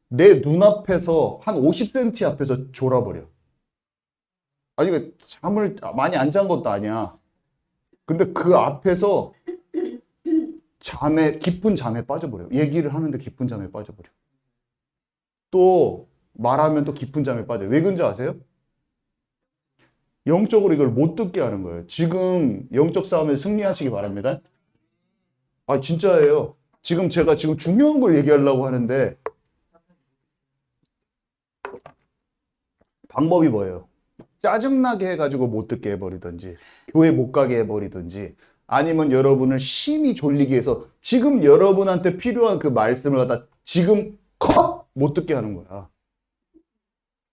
내 눈앞에서 한 50cm 앞에서 졸아버려. 아니, 잠을 많이 안 잔 것도 아니야. 근데 그 앞에서 깊은 잠에 빠져버려. 얘기를 하는데 깊은 잠에 빠져버려. 또 말하면 또 깊은 잠에 빠져. 왜 그런지 아세요? 영적으로 이걸 못 듣게 하는 거예요. 지금 영적 싸움에 승리하시기 바랍니다. 아, 진짜예요. 제가 중요한 걸 얘기하려고 하는데 방법이 뭐예요? 짜증나게 해가지고 못 듣게 해버리든지 교회 못 가게 해버리든지 아니면 여러분을 심히 졸리게 해서 지금 여러분한테 필요한 그 말씀을 갖다 지금 못 듣게 하는 거야.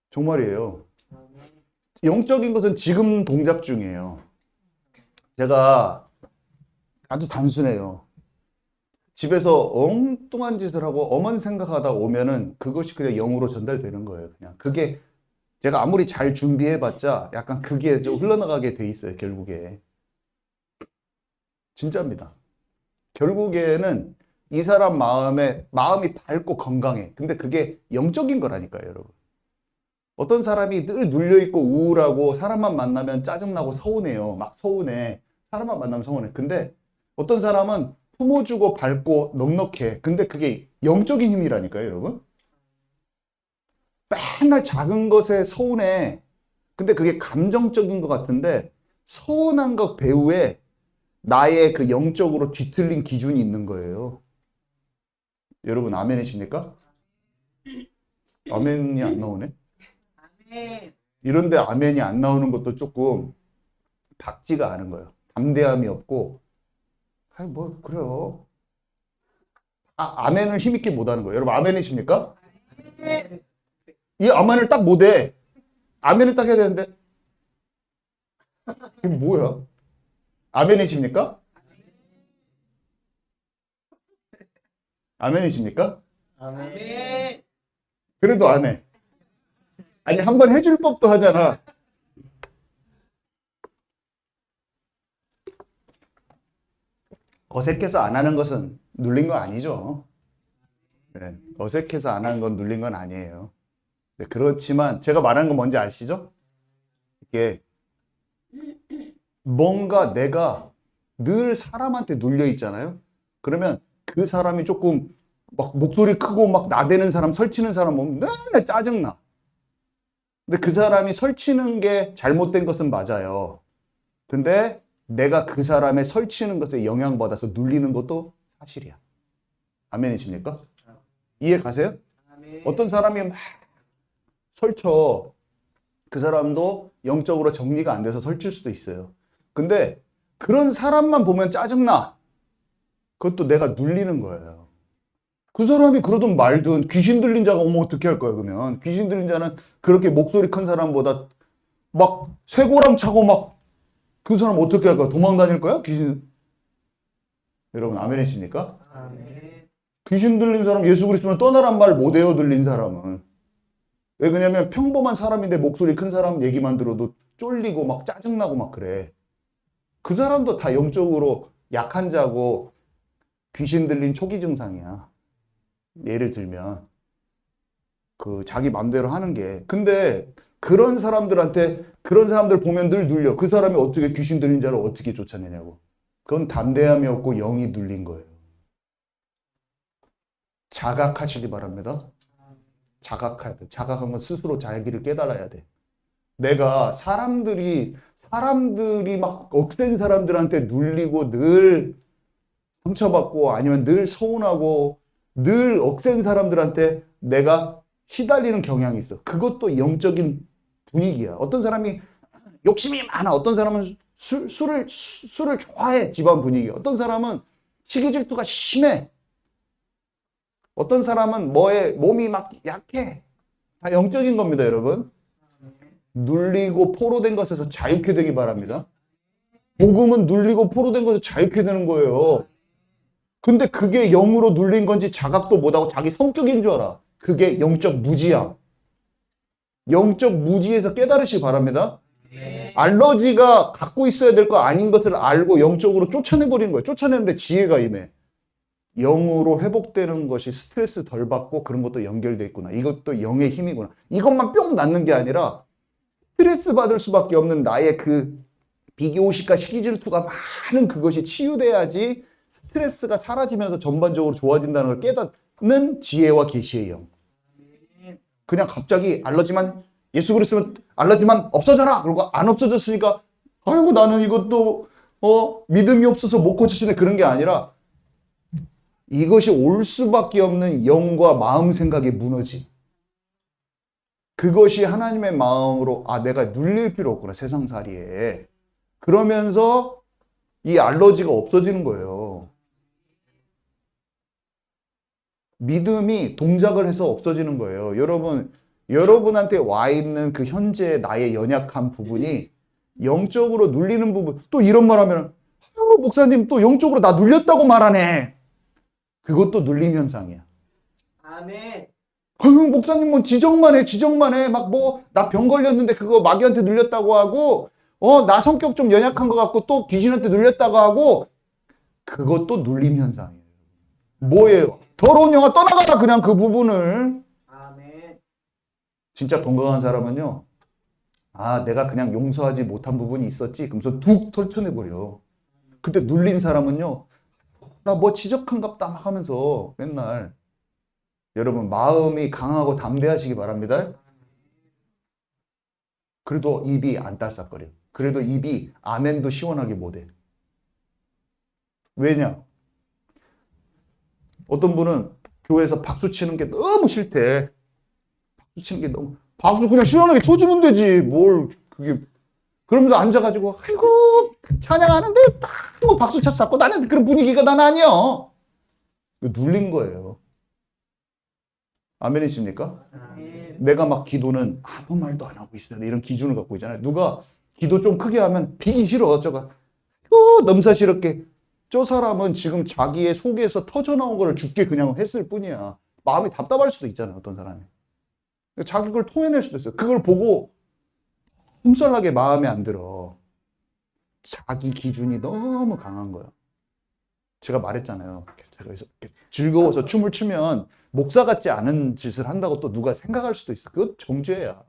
정말이에요. 영적인 것은 지금 동작 중이에요. 제가 아주 단순해요. 집에서 엉뚱한 짓을 하고 엄한 생각하다 오면은 그것이 그냥 영으로 전달되는 거예요. 그냥 그게 제가 아무리 잘 준비해봤자 약간 그게 좀 흘러나가게 돼 있어요. 결국에 진짜입니다. 결국에는 이 사람 마음이 밝고 건강해. 근데 그게 영적인 거라니까요, 여러분. 어떤 사람이 늘 눌려있고 우울하고 사람만 만나면 짜증나고 서운해요. 막 서운해. 사람만 만나면 서운해. 근데 어떤 사람은 품어주고 밝고 넉넉해. 근데 그게 영적인 힘이라니까요, 여러분. 맨날 작은 것에 서운해. 근데 그게 감정적인 것 같은데 서운한 것 배후에 나의 그 영적으로 뒤틀린 기준이 있는 거예요. 여러분 아멘이십니까? 아멘이 안 나오네? 이런데 아멘이 안 나오는 것도 조금 박지가 않은 거예요. 담대함이 없고, 아니, 뭐, 그래요. 아멘을 힘있게 못하는 거예요. 여러분, 아멘이십니까? 이 아멘을 딱 못해. 아멘을 딱 해야 되는데, 이게 뭐야? 아멘이십니까? 아멘이십니까? 아멘. 그래도 안 해. 아니, 한번 해줄 법도 하잖아. 어색해서 안 하는 것은 눌린 거 아니죠. 네, 어색해서 안 하는 건 눌린 건 아니에요. 네, 그렇지만 제가 말하는 건 뭔지 아시죠? 이게 뭔가 내가 늘 사람한테 눌려 있잖아요. 그러면 그 사람이 조금 막 목소리 크고 막 나대는 사람, 설치는 사람 보면 맨날 짜증나. 근데 그 사람이 설치는 게 잘못된 것은 맞아요. 근데 내가 그 사람의 설치는 것에 영향받아서 눌리는 것도 사실이야. 아멘이십니까? 이해 가세요? 아멘. 어떤 사람이 막 설쳐. 그 사람도 영적으로 정리가 안 돼서 설칠 수도 있어요. 근데 그런 사람만 보면 짜증나. 그것도 내가 눌리는 거예요. 그 사람이 그러든 말든 귀신 들린 자가 오면 어떻게 할 거야, 그러면? 귀신 들린 자는 그렇게 목소리 큰 사람보다 막 쇠고랑 차고 막 그 사람 어떻게 할 거야? 도망 다닐 거야? 귀신. 여러분, 아멘이십니까? 아멘. 귀신 들린 사람 예수 그리스도는 떠나란 말 못해요, 들린 사람은. 왜 그러냐면 평범한 사람인데 목소리 큰 사람 얘기만 들어도 쫄리고 막 짜증나고 막 그래. 그 사람도 다 영적으로 약한 자고 귀신 들린 초기 증상이야. 예를 들면 그 자기 맘대로 하는 게. 근데 그런 사람들 보면 늘 눌려. 그 사람이 어떻게 귀신 들린 자를 어떻게 쫓아내냐고. 그건 담대함이 없고 영이 눌린 거예요. 자각하시기 바랍니다. 자각해야 돼. 자각한 건 스스로 자기를 깨달아야 돼. 내가 사람들이 막 억센 사람들한테 눌리고 늘 상처받고 아니면 늘 서운하고 늘 억센 사람들한테 내가 시달리는 경향이 있어. 그것도 영적인 분위기야. 어떤 사람이 욕심이 많아. 어떤 사람은 술을 좋아해. 집안 분위기. 어떤 사람은 시기 질투가 심해. 어떤 사람은 몸이 막 약해. 다 영적인 겁니다, 여러분. 눌리고 포로된 것에서 자유케 되기 바랍니다. 복음은 눌리고 포로된 것에서 자유케 되는 거예요. 근데 그게 영으로 눌린 건지 자각도 못하고 자기 성격인 줄 알아. 그게 영적 무지야. 영적 무지에서 깨달으시기 바랍니다. 알러지가 갖고 있어야 될 거 아닌 것을 알고 영적으로 쫓아내버리는 거예요. 쫓아내는데 지혜가 임해. 영으로 회복되는 것이 스트레스 덜 받고 그런 것도 연결돼 있구나. 이것도 영의 힘이구나. 이것만 뿅 낫는 게 아니라 스트레스 받을 수밖에 없는 나의 그 비교의식과 시기질투가 많은 그것이 치유돼야지 스트레스가 사라지면서 전반적으로 좋아진다는 걸 깨닫는 지혜와 계시의 영. 그냥 갑자기 알러지만 예수 그리스도면 알러지만 없어져라. 그리고 안 없어졌으니까 아이고 나는 이것도 믿음이 없어서 못 고치시네. 그런 게 아니라 이것이 올 수밖에 없는 영과 마음 생각의 무너짐. 그것이 하나님의 마음으로 내가 눌릴 필요 없구나 세상살이에. 그러면서 이 알러지가 없어지는 거예요. 믿음이 동작을 해서 없어지는 거예요. 여러분한테 와 있는 그 현재 나의 연약한 부분이 영적으로 눌리는 부분. 또 이런 말 하면 목사님 또 영적으로 나 눌렸다고 말하네. 그것도 눌림 현상이야. 아멘. 목사님 뭐 지적만 해. 막 뭐 나 병 걸렸는데 그거 마귀한테 눌렸다고 하고 나 성격 좀 연약한 것 같고 또 귀신한테 눌렸다고 하고 그것도 눌림 현상이에요. 뭐예요? 더러운 영화 떠나가라 그냥 그 부분을. 아멘. 진짜 건강한 사람은요. 내가 그냥 용서하지 못한 부분이 있었지. 그러면서 툭 털쳐내버려. 그때 눌린 사람은요. 나 뭐 지적한갑다 막 하면서 맨날. 여러분 마음이 강하고 담대하시기 바랍니다. 그래도 입이 안 딸싹거려. 그래도 입이 아멘도 시원하게 못해. 왜냐? 어떤 분은 교회에서 박수 치는 게 너무 싫대. 박수 치는 게 너무. 박수 그냥 시원하게 쳐주면 되지. 뭘 그게. 그러면서 앉아가지고 아이고 찬양하는데 딱 뭐 박수 쳤었고 나는 그런 분위기가 난 아니야. 눌린 거예요. 아멘이십니까? 아멘. 내가 막 기도는 아무 말도 안 하고 있어야 돼. 이런 기준을 갖고 있잖아요. 누가 기도 좀 크게 하면 비기 싫어. 저가 넘사시럽게. 저 사람은 지금 자기의 속에서 터져나온 거를 죽게 그냥 했을 뿐이야. 마음이 답답할 수도 있잖아요. 어떤 사람이. 자기 걸 토해낼 수도 있어요. 그걸 보고 홈살나게 마음에 안 들어. 자기 기준이 너무 강한 거야. 제가 말했잖아요. 제가 즐거워서 춤을 추면 목사 같지 않은 짓을 한다고 또 누가 생각할 수도 있어. 그거 정죄야.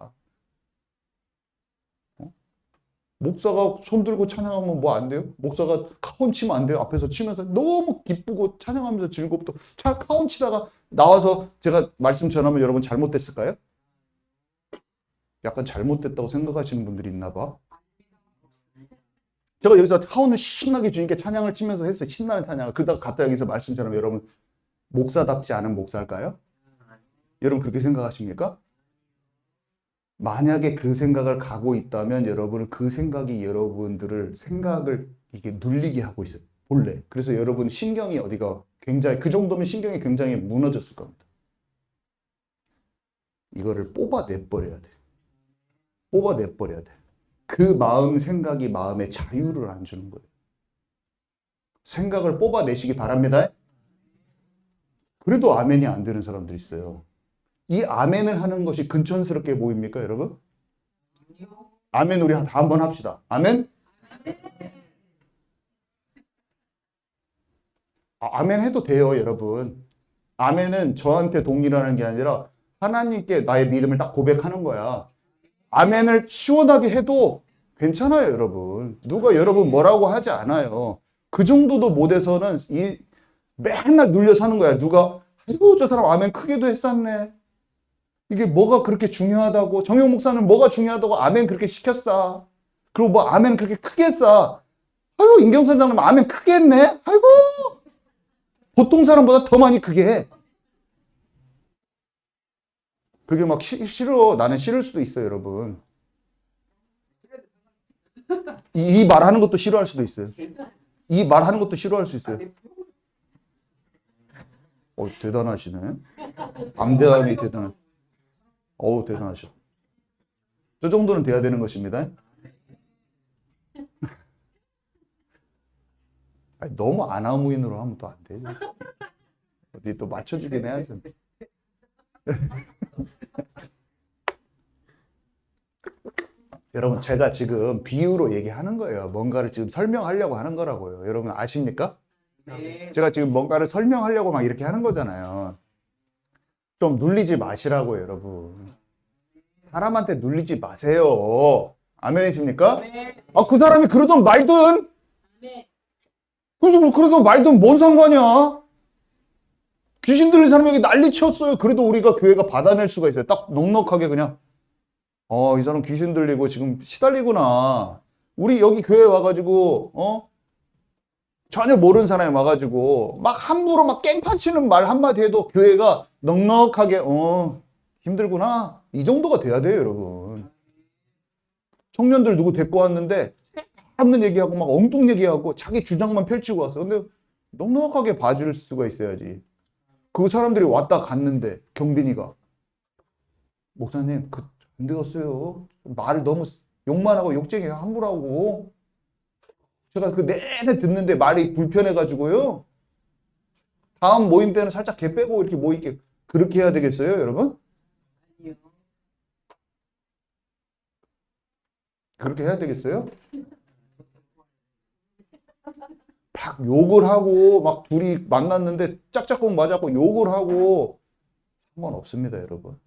목사가 손 들고 찬양하면 뭐 안 돼요? 목사가 카운 치면 안 돼요? 앞에서 치면서 너무 기쁘고 찬양하면서 즐겁고 카운 치다가 나와서 제가 말씀 전하면 여러분 잘못됐을까요? 약간 잘못됐다고 생각하시는 분들이 있나 봐. 제가 여기서 카운을 신나게 주님께 찬양을 치면서 했어요. 신나는 찬양을. 그러다가 갔다 여기서 말씀 전하면 여러분 목사답지 않은 목사일까요? 여러분 그렇게 생각하십니까? 만약에 그 생각을 가고 있다면 여러분은 그 생각이 여러분들을 생각을 이게 눌리게 하고 있어요. 본래. 그래서 여러분 신경이 어디가 굉장히 그 정도면 신경이 굉장히 무너졌을 겁니다. 이거를 뽑아내버려야 돼. 뽑아내버려야 돼. 그 마음 생각이 마음에 자유를 안 주는 거예요. 생각을 뽑아내시기 바랍니다. 그래도 아멘이 안 되는 사람들이 있어요. 이 아멘을 하는 것이 근천스럽게 보입니까, 여러분? 아멘 우리 다 한번 합시다. 아멘? 아멘 해도 돼요, 여러분. 아멘은 저한테 동의라는 게 아니라 하나님께 나의 믿음을 딱 고백하는 거야. 아멘을 시원하게 해도 괜찮아요, 여러분. 누가 여러분 뭐라고 하지 않아요. 그 정도도 못해서는 맨날 눌려 사는 거야. 누가 아이고 저 사람 아멘 크게도 했었네. 이게 뭐가 그렇게 중요하다고. 정용 목사는 뭐가 중요하다고 아멘 그렇게 시켰어. 그리고 뭐 아멘 그렇게 크게 했어. 아이고 임경선 장님 아멘 크게 했네. 아이고 보통 사람보다 더 많이 크게 해. 그게 막 싫어. 나는 싫을 수도 있어요, 여러분. 이 말하는 것도 싫어할 수도 있어요. 이 말하는 것도 싫어할 수 있어요. 대단하시네. 담대함이 대단한. 대단하셔. 저 정도는 돼야 되는 것입니다. 아니, 너무 아나무인으로 하면 또 안 돼. 어디 또 맞춰주긴 해야죠. 여러분 제가 지금 비유로 얘기하는 거예요. 뭔가를 지금 설명하려고 하는 거라고요. 여러분 아십니까? 아멘. 제가 지금 뭔가를 설명하려고 막 이렇게 하는 거잖아요. 좀 눌리지 마시라고요, 여러분. 사람한테 눌리지 마세요. 아멘이십니까? 아멘. 아, 그 사람이 그러든 말든, 아멘. 그러든 말든 뭔 상관이야? 귀신 들린 사람이 여기 난리 쳤어요. 그래도 우리가 교회가 받아낼 수가 있어요. 딱 넉넉하게 그냥, 이 사람 귀신 들리고 지금 시달리구나. 우리 여기 교회 와가지고, 전혀 모르는 사람이 와가지고, 막 함부로 막 깽판 치는 말 한마디 해도 교회가 넉넉하게, 힘들구나. 이 정도가 돼야 돼요, 여러분. 청년들 누구 데리고 왔는데, 없는 얘기하고 막 엉뚱 얘기하고 자기 주장만 펼치고 왔어. 근데 넉넉하게 봐줄 수가 있어야지. 그 사람들이 왔다 갔는데 경빈이가 목사님 안 되었어요. 말 너무 욕만 하고 욕쟁이 함부로 하고 제가 그 내내 듣는데 말이 불편해가지고요. 다음 모임 때는 살짝 개 빼고 이렇게 모이게 그렇게 해야 되겠어요, 여러분? 아니요. 그렇게 해야 되겠어요? 막 욕을 하고 막 둘이 만났는데 짝짝꿍 맞았고 욕을 하고 상관없습니다, 여러분.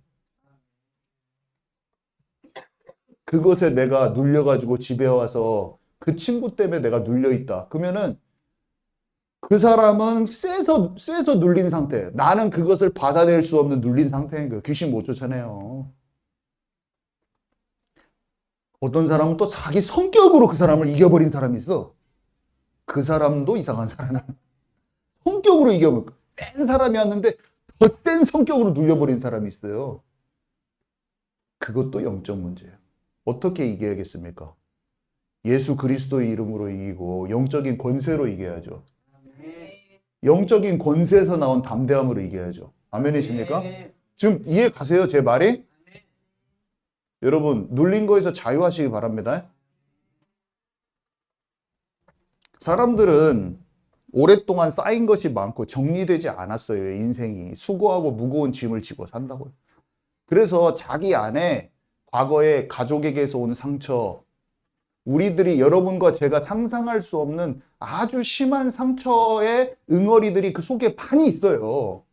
그것에 내가 눌려가지고 집에 와서 그 친구 때문에 내가 눌려있다. 그러면은 그 사람은 쎄서 눌린 상태. 나는 그것을 받아낼 수 없는 눌린 상태인 거예요. 귀신 못 쫓아내요. 어떤 사람은 또 자기 성격으로 그 사람을 이겨버린 사람이 있어. 그 사람도 이상한 사람이야. 성격으로 이겨버린 센 사람이었는데 더 센 성격으로 눌려버린 사람이 있어요. 그것도 영적 문제예요. 어떻게 이겨야겠습니까? 예수 그리스도의 이름으로 이기고 영적인 권세로 이겨야죠. 아멘. 영적인 권세에서 나온 담대함으로 이겨야죠. 아멘이십니까? 아멘. 지금 이해 가세요, 제 말이? 아멘. 여러분, 눌린 거에서 자유하시기 바랍니다. 사람들은 오랫동안 쌓인 것이 많고 정리되지 않았어요, 인생이. 수고하고 무거운 짐을 지고 산다고요. 그래서 자기 안에 과거에 가족에게서 온 상처, 우리들이 여러분과 제가 상상할 수 없는 아주 심한 상처의 응어리들이 그 속에 많이 있어요.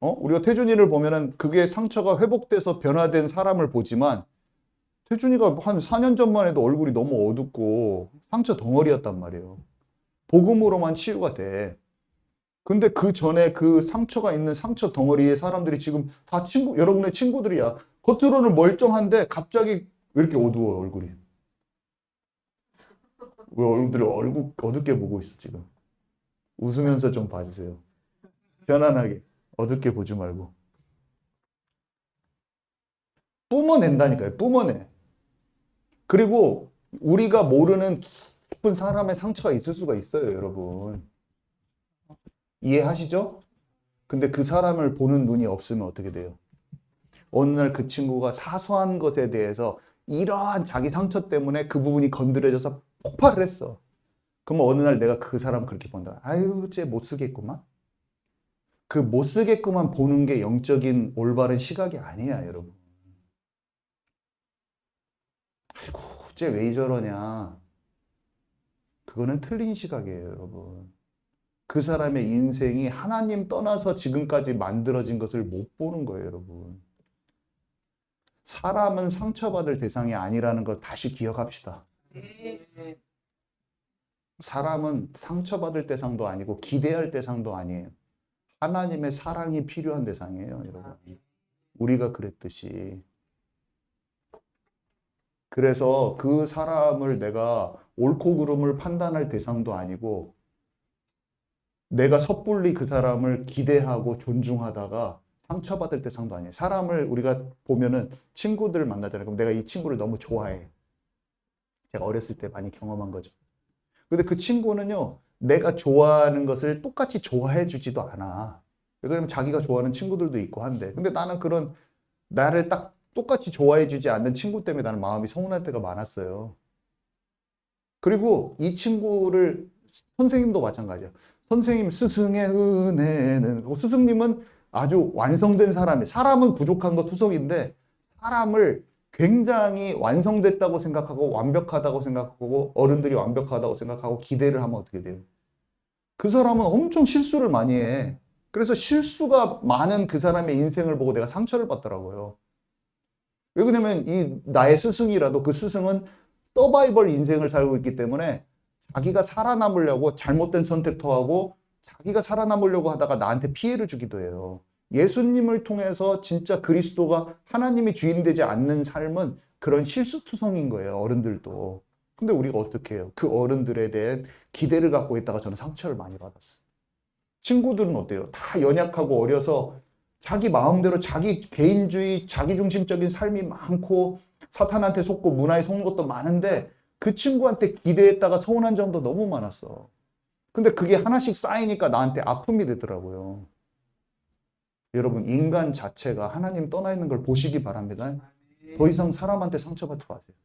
우리가 태준이를 보면은 그게 상처가 회복돼서 변화된 사람을 보지만 태준이가 한 4년 전만 해도 얼굴이 너무 어둡고 상처 덩어리였단 말이에요. 복음으로만 치유가 돼. 근데 그 전에 그 상처가 있는 상처 덩어리의 사람들이 지금 다 여러분의 친구들이야. 겉으로는 멀쩡한데 갑자기 왜 이렇게 어두워, 얼굴이? 왜 얼굴 어둡게 보고 있어, 지금? 웃으면서 좀 봐주세요. 편안하게. 어둡게 보지 말고. 뿜어낸다니까요, 뿜어내. 그리고 우리가 모르는 깊은 사람의 상처가 있을 수가 있어요, 여러분. 이해하시죠? 근데 그 사람을 보는 눈이 없으면 어떻게 돼요? 어느 날 그 친구가 사소한 것에 대해서 이러한 자기 상처 때문에 그 부분이 건드려져서 폭발을 했어. 그러면 어느 날 내가 그 사람 그렇게 본다. 아유, 쟤 못 쓰겠구만. 그 못 쓰겠구만 보는 게 영적인 올바른 시각이 아니야, 여러분. 아이고, 쟤 왜 저러냐. 그거는 틀린 시각이에요, 여러분. 그 사람의 인생이 하나님 떠나서 지금까지 만들어진 것을 못 보는 거예요, 여러분. 사람은 상처받을 대상이 아니라는 걸 다시 기억합시다. 아멘. 사람은 상처받을 대상도 아니고 기대할 대상도 아니에요. 하나님의 사랑이 필요한 대상이에요, 여러분. 우리가 그랬듯이. 그래서 그 사람을 내가 옳고 그름을 판단할 대상도 아니고 내가 섣불리 그 사람을 기대하고 존중하다가 상처받을 대상도 아니에요. 사람을 우리가 보면은 친구들을 만나잖아요. 그럼 내가 이 친구를 너무 좋아해. 제가 어렸을 때 많이 경험한 거죠. 근데 그 친구는요, 내가 좋아하는 것을 똑같이 좋아해 주지도 않아. 왜냐면 자기가 좋아하는 친구들도 있고 한데. 근데 나는 그런 나를 딱 똑같이 좋아해 주지 않는 친구 때문에 나는 마음이 서운할 때가 많았어요. 그리고 이 친구를 선생님도 마찬가지야. 선생님 스승의 은혜는 스승님은 아주 완성된 사람이 사람은 부족한 거 투성인데 사람을 굉장히 완성됐다고 생각하고 완벽하다고 생각하고 어른들이 완벽하다고 생각하고 기대를 하면 어떻게 돼요? 그 사람은 엄청 실수를 많이 해. 그래서 실수가 많은 그 사람의 인생을 보고 내가 상처를 받더라고요. 왜 그러냐면 이 나의 스승이라도 그 스승은 서바이벌 인생을 살고 있기 때문에 자기가 살아남으려고 잘못된 선택도 하고 자기가 살아남으려고 하다가 나한테 피해를 주기도 해요. 예수님을 통해서 진짜 그리스도가 하나님이 주인 되지 않는 삶은 그런 실수투성인 거예요. 어른들도. 근데 우리가 어떻게 해요? 그 어른들에 대한 기대를 갖고 있다가 저는 상처를 많이 받았어요. 친구들은 어때요? 다 연약하고 어려서 자기 마음대로 자기 개인주의, 자기중심적인 삶이 많고 사탄한테 속고 문화에 속는 것도 많은데 그 친구한테 기대했다가 서운한 점도 너무 많았어. 근데 그게 하나씩 쌓이니까 나한테 아픔이 되더라고요. 여러분, 인간 자체가 하나님 떠나 있는 걸 보시기 바랍니다. 더 이상 사람한테 상처받지 마세요.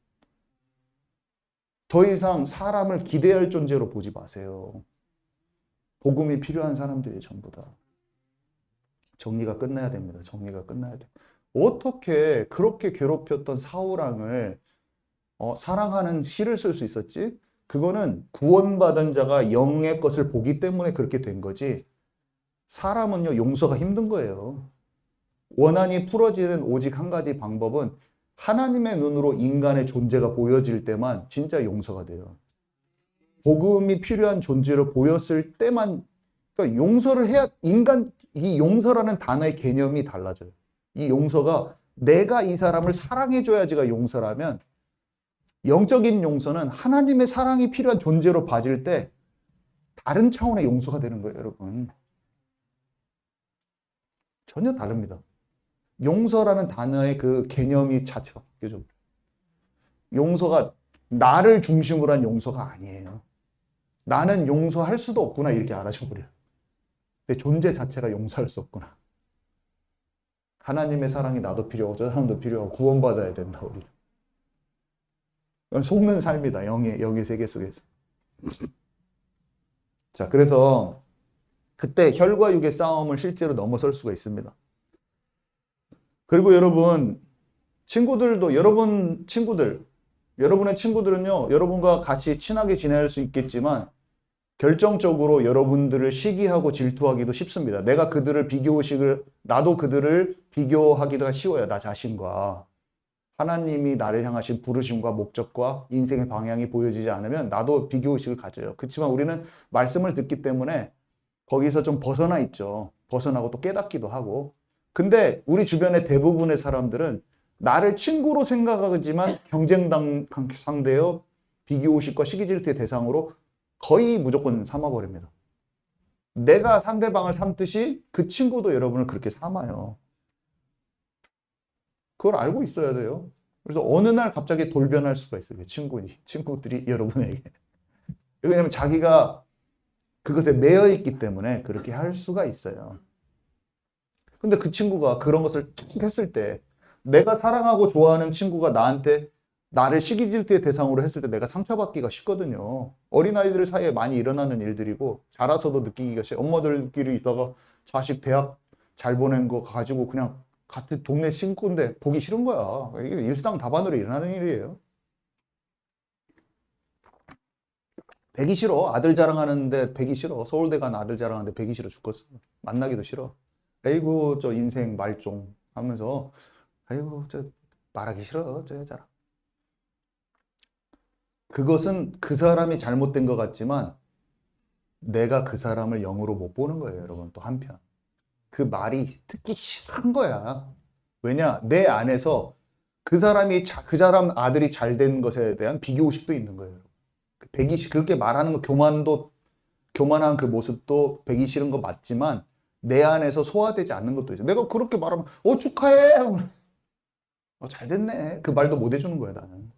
더 이상 사람을 기대할 존재로 보지 마세요. 복음이 필요한 사람들이 전부 다. 정리가 끝나야 됩니다. 정리가 끝나야 돼. 어떻게 그렇게 괴롭혔던 사울왕을 사랑하는 시를 쓸 수 있었지? 그거는 구원받은 자가 영의 것을 보기 때문에 그렇게 된 거지. 사람은요, 용서가 힘든 거예요. 원한이 풀어지는 오직 한 가지 방법은 하나님의 눈으로 인간의 존재가 보여질 때만 진짜 용서가 돼요. 복음이 필요한 존재로 보였을 때만, 그러니까 용서를 해야, 이 용서라는 단어의 개념이 달라져요. 이 용서가 내가 이 사람을 사랑해줘야지가 용서라면, 영적인 용서는 하나님의 사랑이 필요한 존재로 봐질 때 다른 차원의 용서가 되는 거예요, 여러분. 전혀 다릅니다. 용서라는 단어의 그 개념이 자체가 바뀌어져. 용서가 나를 중심으로 한 용서가 아니에요. 나는 용서할 수도 없구나 이렇게 알아줘버려요. 내 존재 자체가 용서할 수 없구나. 하나님의 사랑이 나도 필요하고 저 사람도 필요하고 구원받아야 된다 우리. 속는 삶이다. 영의 세계 속에서. 자, 그래서 그때 혈과 육의 싸움을 실제로 넘어설 수가 있습니다. 그리고 여러분, 친구들도, 여러분의 친구들은요, 여러분과 같이 친하게 지낼 수 있겠지만, 결정적으로 여러분들을 시기하고 질투하기도 쉽습니다. 나도 그들을 비교하기가 쉬워요, 나 자신과. 하나님이 나를 향하신 부르심과 목적과 인생의 방향이 보여지지 않으면 나도 비교의식을 가져요. 그렇지만 우리는 말씀을 듣기 때문에 거기서 좀 벗어나 있죠. 벗어나고 또 깨닫기도 하고. 근데 우리 주변의 대부분의 사람들은 나를 친구로 생각하지만 경쟁 상대요, 비교의식과 시기질투의 대상으로 거의 무조건 삼아버립니다. 내가 상대방을 삼듯이 그 친구도 여러분을 그렇게 삼아요. 그걸 알고 있어야 돼요. 그래서 어느 날 갑자기 돌변할 수가 있어요. 친구들이 여러분에게. 왜냐하면 자기가 그것에 매여 있기 때문에 그렇게 할 수가 있어요. 근데 그 친구가 그런 것을 툭 했을 때, 내가 사랑하고 좋아하는 친구가 나를 시기질투의 대상으로 했을 때 내가 상처받기가 쉽거든요. 어린아이들 사이에 많이 일어나는 일들이고, 자라서도 느끼기가 쉬워요. 엄마들끼리 있다가 자식 대학 잘 보낸 거 가지고 그냥 같은 동네 친구인데 보기 싫은 거야. 이게 일상다반으로 일어나는 일이에요. 배기 싫어. 아들 자랑하는데 배기 싫어. 서울대 간 아들 자랑하는데 배기 싫어 죽겠어. 만나기도 싫어. 아이고 저 인생 말종 하면서 아이고 저 말하기 싫어 저 여자랑. 그것은 그 사람이 잘못된 것 같지만 내가 그 사람을 영으로 못 보는 거예요, 여러분. 또 한편 그 말이 듣기 싫은 거야. 왜냐, 내 안에서 그 사람 아들이 잘 된 것에 대한 비교의식도 있는 거예요. 그렇게 말하는 거, 교만한 그 모습도 배기 싫은 거 맞지만 내 안에서 소화되지 않는 것도 있어요. 내가 그렇게 말하면 축하해, 잘 됐네, 그 말도 못 해주는 거야 나는.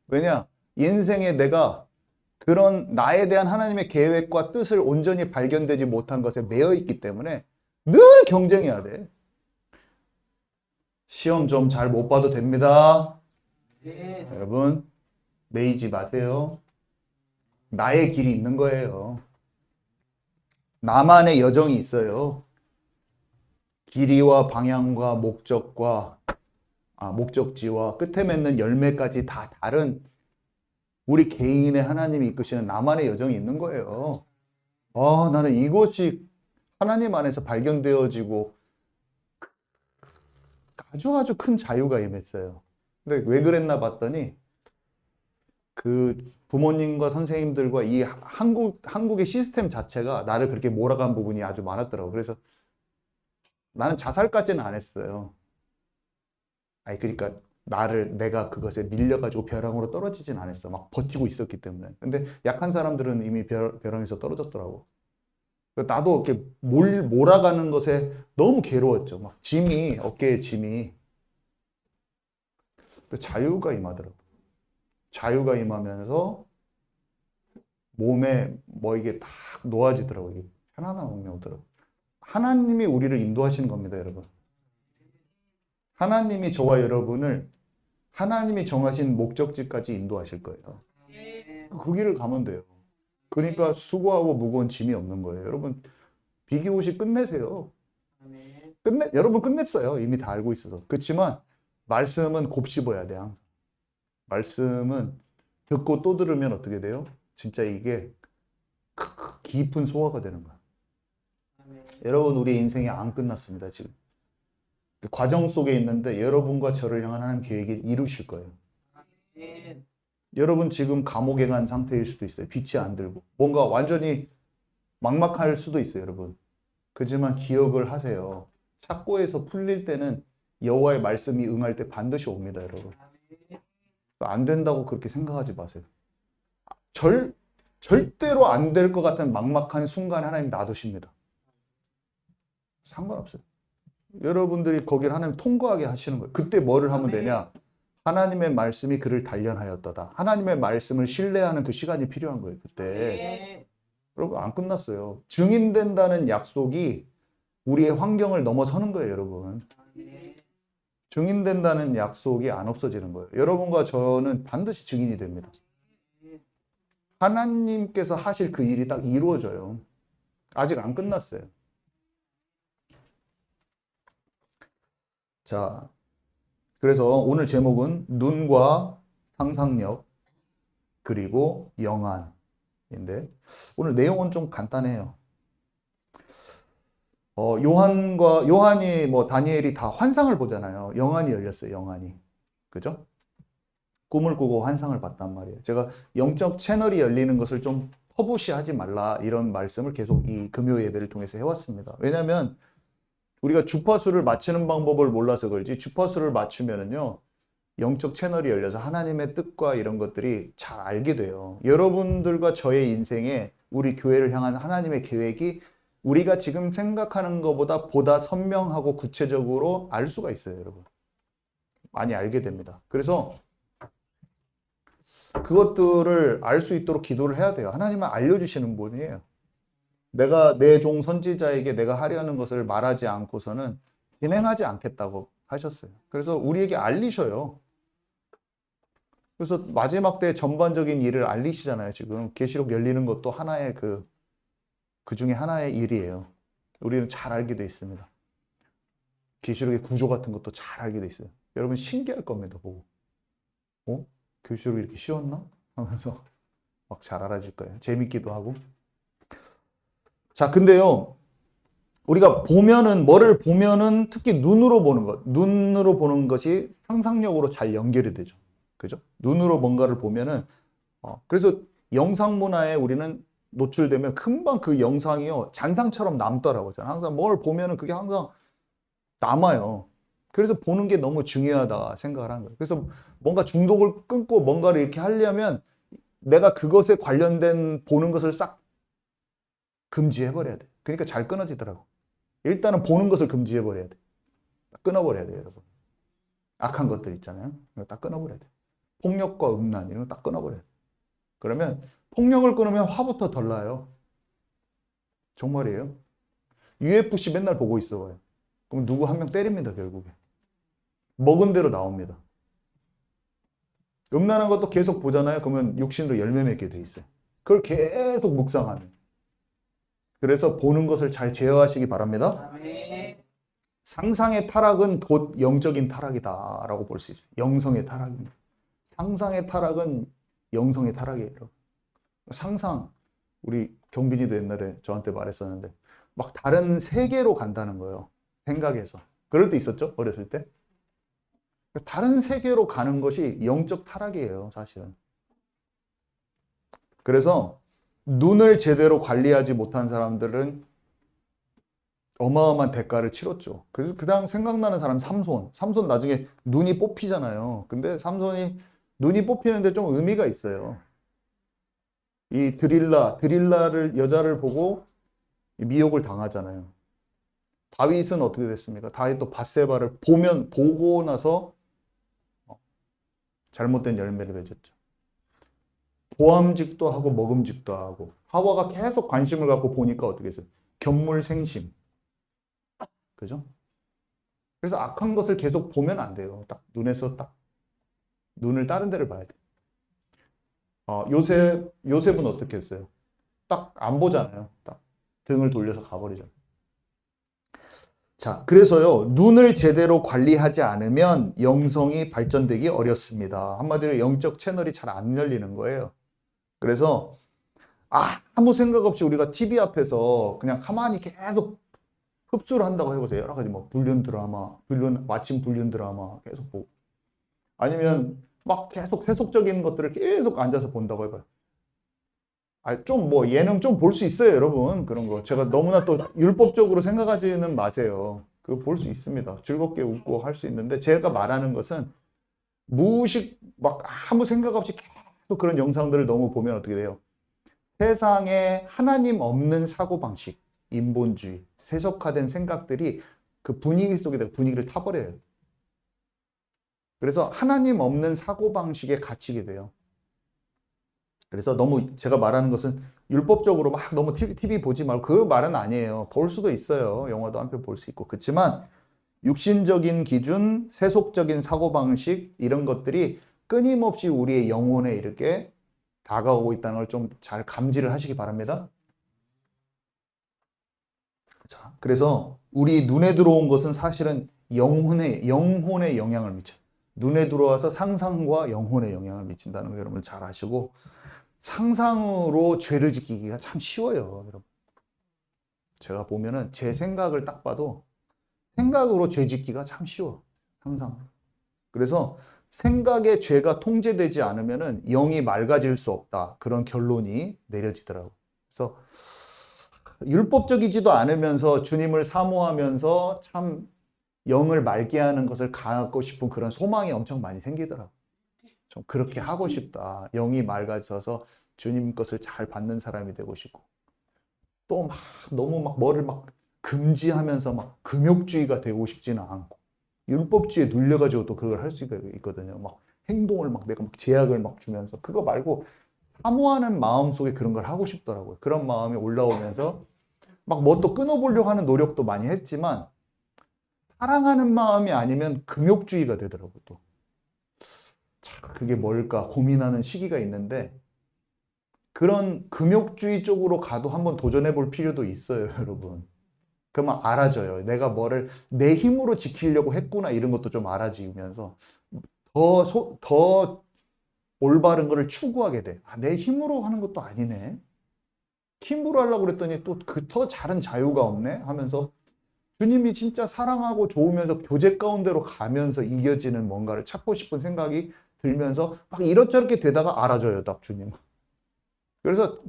왜냐, 인생에 내가 그런 나에 대한 하나님의 계획과 뜻을 온전히 발견되지 못한 것에 매여 있기 때문에 늘 경쟁해야 돼. 시험 좀 잘 못 봐도 됩니다. 네. 여러분, 매이지 마세요. 나의 길이 있는 거예요. 나만의 여정이 있어요. 길이와 방향과 목적지와 끝에 맺는 열매까지 다 다른 우리 개인의 하나님이 이끄시는 나만의 여정이 있는 거예요. 나는 이것이 하나님 안에서 발견되어지고 아주 큰 자유가 임했어요. 근데 왜 그랬나 봤더니 그 부모님과 선생님들과 이 한국의 시스템 자체가 나를 그렇게 몰아간 부분이 아주 많았더라고요. 그래서 나는 자살까지는 안 했어요. 아니, 그러니까 내가 그것에 밀려가지고 벼랑으로 떨어지진 않았어. 막 버티고 있었기 때문에. 근데 약한 사람들은 이미 벼랑에서 떨어졌더라고. 그래서 나도 이렇게 몰아가는 것에 너무 괴로웠죠. 막 어깨에 짐이. 자유가 임하더라고. 자유가 임하면서 몸에 뭐 이게 딱 놓아지더라고. 이게 편안함이 오더라고. 하나님이 우리를 인도하시는 겁니다, 여러분. 하나님이 저와 여러분을 하나님이 정하신 목적지까지 인도하실 거예요. 그 길을 가면 돼요. 그러니까 수고하고 무거운 짐이 없는 거예요. 여러분, 비기옷이 끝내세요. 여러분 끝냈어요. 이미 다 알고 있어서. 그렇지만 말씀은 곱씹어야 돼, 항상. 말씀은 듣고 또 들으면 어떻게 돼요? 진짜 이게 깊은 소화가 되는 거야. 여러분, 우리 인생이 안 끝났습니다, 지금. 과정 속에 있는데 여러분과 저를 향한 하나님 계획을 이루실 거예요. 여러분 지금 감옥에 간 상태일 수도 있어요. 빛이 안 들고. 뭔가 완전히 막막할 수도 있어요, 여러분. 그렇지만 기억을 하세요. 착고에서 풀릴 때는 여호와의 말씀이 응할 때 반드시 옵니다, 여러분. 안 된다고 그렇게 생각하지 마세요. 절대로 안 될 것 같은 막막한 순간 하나님 놔두십니다. 상관없어요. 여러분들이 거기를 하나님 통과하게 하시는 거예요. 그때 뭐를 하면 되냐? 하나님의 말씀이 그를 단련하였다다. 하나님의 말씀을 신뢰하는 그 시간이 필요한 거예요. 그때. 여러분 안 끝났어요. 증인된다는 약속이 우리의 환경을 넘어서는 거예요, 여러분. 증인된다는 약속이 안 없어지는 거예요. 여러분과 저는 반드시 증인이 됩니다. 하나님께서 하실 그 일이 딱 이루어져요. 아직 안 끝났어요. 자, 그래서 오늘 제목은 눈과 상상력 그리고 영안인데 오늘 내용은 좀 간단해요. 요한이 뭐 다니엘이 다 환상을 보잖아요. 영안이 열렸어요. 영안이. 그죠? 꿈을 꾸고 환상을 봤단 말이에요. 제가 영적 채널이 열리는 것을 좀 터부시하지 말라 이런 말씀을 계속 이 금요 예배를 통해서 해왔습니다. 왜냐하면 우리가 주파수를 맞추는 방법을 몰라서 그렇지 주파수를 맞추면은요 영적 채널이 열려서 하나님의 뜻과 이런 것들이 잘 알게 돼요. 여러분들과 저의 인생에 우리 교회를 향한 하나님의 계획이 우리가 지금 생각하는 것보다 보다 선명하고 구체적으로 알 수가 있어요, 여러분. 많이 알게 됩니다. 그래서 그것들을 알 수 있도록 기도를 해야 돼요. 하나님은 알려주시는 분이에요. 내가 내 종 선지자에게 내가 하려는 것을 말하지 않고서는 진행하지 않겠다고 하셨어요. 그래서 우리에게 알리셔요. 그래서 마지막 때 전반적인 일을 알리시잖아요. 지금 계시록 열리는 것도 하나의 그 중에 하나의 일이에요. 우리는 잘 알게 돼 있습니다. 계시록의 구조 같은 것도 잘 알게 돼 있어요. 여러분 신기할 겁니다. 보고. 계시록이 이렇게 쉬웠나? 하면서 막 잘 알아질 거예요. 재밌기도 하고. 자, 근데요. 우리가 뭐를 보면은 특히 눈으로 보는 것이 상상력으로 잘 연결이 되죠. 그죠? 눈으로 뭔가를 보면은 그래서 영상 문화에 우리는 노출되면 금방 그 영상이요 잔상처럼 남더라고요. 항상 뭘 보면은 그게 항상 남아요. 그래서 보는 게 너무 중요하다 생각을 한 거예요. 그래서 뭔가 중독을 끊고 뭔가를 이렇게 하려면 내가 그것에 관련된 보는 것을 싹 금지해버려야 돼. 그러니까 잘 끊어지더라고. 일단은 보는 것을 금지해버려야 돼. 끊어버려야 돼요, 여러분. 악한 것들 있잖아요. 이거 딱 끊어버려야 돼. 폭력과 음란 이런 거 딱 끊어버려야 돼. 그러면 폭력을 끊으면 화부터 덜 나요. 정말이에요. UFC 맨날 보고 있어요. 그럼 누구 한 명 때립니다, 결국에. 먹은 대로 나옵니다. 음란한 것도 계속 보잖아요. 그러면 육신으로 열매 맺게 돼 있어요. 그걸 계속 묵상하는. 그래서 보는 것을 잘 제어하시기 바랍니다. 상상의 타락은 곧 영적인 타락이다라고 볼 수 있어요. 영성의 타락입니다. 상상의 타락은 영성의 타락이에요. 상상, 우리 경빈이도 옛날에 저한테 말했었는데 막 다른 세계로 간다는 거예요. 생각에서. 그럴 때 있었죠? 어렸을 때. 다른 세계로 가는 것이 영적 타락이에요, 사실은. 그래서 눈을 제대로 관리하지 못한 사람들은 어마어마한 대가를 치렀죠. 그래서 그다음 생각나는 사람 삼손. 삼손 나중에 눈이 뽑히잖아요. 근데 삼손이 눈이 뽑히는데 좀 의미가 있어요. 이 드릴라를 여자를 보고 미혹을 당하잖아요. 다윗은 어떻게 됐습니까? 다윗도 밧세바를 보고 나서 잘못된 열매를 맺었죠. 보암직도 하고 먹음직도 하고 하와가 계속 관심을 갖고 보니까 어떻게 했어요? 견물생심. 그죠? 그래서 악한 것을 계속 보면 안 돼요. 딱 눈에서 딱 눈을 다른 데를 봐야 돼. 요셉은 어떻게 했어요? 딱 안 보잖아요. 딱 등을 돌려서 가버리죠. 자, 그래서요, 눈을 제대로 관리하지 않으면 영성이 발전되기 어렵습니다. 한마디로 영적 채널이 잘 안 열리는 거예요. 그래서 아무 생각 없이 우리가 TV 앞에서 그냥 가만히 계속 흡수를 한다고 해보세요. 여러 가지 뭐 불륜 드라마, 마침 불륜 드라마 계속 보고. 아니면 막 계속 세속적인 것들을 계속 앉아서 본다고 해봐요. 좀 뭐 예능 좀 볼 수 있어요, 여러분. 그런 거. 제가 너무나 또 율법적으로 생각하지는 마세요. 그거 볼 수 있습니다. 즐겁게 웃고 할 수 있는데 제가 말하는 것은 무의식 막 아무 생각 없이 계속 그런 영상들을 너무 보면 어떻게 돼요? 세상에 하나님 없는 사고방식, 인본주의, 세속화된 생각들이 그 분위기 속에다 분위기를 타버려요. 그래서 하나님 없는 사고방식에 갇히게 돼요. 그래서 너무 제가 말하는 것은 율법적으로 막 너무 TV 보지 말고 그 말은 아니에요. 볼 수도 있어요. 영화도 한 편 볼 수 있고. 그렇지만 육신적인 기준, 세속적인 사고방식 이런 것들이 끊임없이 우리의 영혼에 이렇게 다가오고 있다는 걸 좀 잘 감지를 하시기 바랍니다. 자, 그래서 우리 눈에 들어온 것은 사실은 영혼에 영향을 미쳐요. 눈에 들어와서 상상과 영혼에 영향을 미친다는 거 여러분 잘 아시고 상상으로 죄를 짓기가 참 쉬워요, 여러분. 제가 보면은 제 생각을 딱 봐도 생각으로 죄 짓기가 참 쉬워. 상상. 그래서 생각에 죄가 통제되지 않으면은 영이 맑아질 수 없다. 그런 결론이 내려지더라고요. 그래서 율법적이지도 않으면서 주님을 사모하면서 참 영을 맑게 하는 것을 갖고 싶은 그런 소망이 엄청 많이 생기더라고요. 좀 그렇게 하고 싶다. 영이 맑아져서 주님 것을 잘 받는 사람이 되고 싶고. 또 막 너무 막 뭐를 막 금지하면서 막 금욕주의가 되고 싶지는 않고. 율법주의에 눌려가지고 또 그걸 할 수가 있거든요. 막 행동을 막 내가 막 제약을 막 주면서. 그거 말고 사모하는 마음 속에 그런 걸 하고 싶더라고요. 그런 마음이 올라오면서 막 뭐 또 끊어보려고 하는 노력도 많이 했지만 사랑하는 마음이 아니면 금욕주의가 되더라고요. 또. 그게 뭘까 고민하는 시기가 있는데 그런 금욕주의 쪽으로 가도 한번 도전해 볼 필요도 있어요, 여러분. 그러면 알아져요. 내가 뭐를 내 힘으로 지키려고 했구나 이런 것도 좀 알아지면서 더 올바른 거를 추구하게 돼. 내 힘으로 하는 것도 아니네. 힘으로 하려고 그랬더니 또 더 다른 자유가 없네 하면서 주님이 진짜 사랑하고 좋으면서 교제 가운데로 가면서 이겨지는 뭔가를 찾고 싶은 생각이 들면서 막 이렇저렇게 되다가 알아져요, 딱 주님. 그래서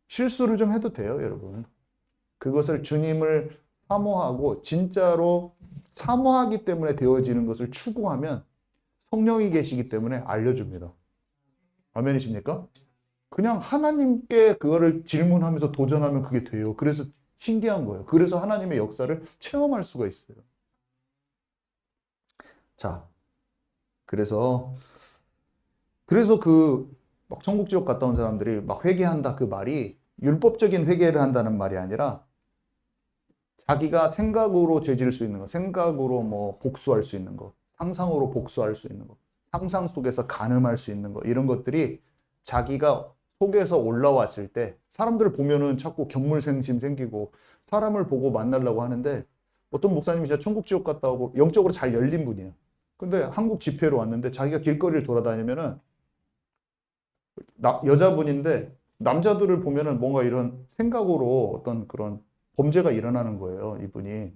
실수를 좀 해도 돼요, 여러분. 그것을 주님을 사모하고 진짜로 사모하기 때문에 되어지는 것을 추구하면 성령이 계시기 때문에 알려줍니다. 아멘이십니까? 그냥 하나님께 그거를 질문하면서 도전하면 그게 돼요. 그래서 신기한 거예요. 그래서 하나님의 역사를 체험할 수가 있어요. 자, 그래서 막 천국 지옥 갔다 온 사람들이 막 회개한다 그 말이 율법적인 회개를 한다는 말이 아니라 자기가 생각으로 죄 지을 수 있는 거, 생각으로 뭐 복수할 수 있는 거, 상상으로 복수할 수 있는 거, 상상 속에서 간음할 수 있는 거, 이런 것들이 자기가 속에서 올라왔을 때 사람들을 보면은 자꾸 견물생심 생기고 사람을 보고 만나려고 하는데 어떤 목사님이 진짜 천국 지옥 갔다 오고 영적으로 잘 열린 분이에요. 근데 한국 집회로 왔는데 자기가 길거리를 돌아다니면은 여자분인데 남자들을 보면은 뭔가 이런 생각으로 어떤 그런 범죄가 일어나는 거예요, 이분이.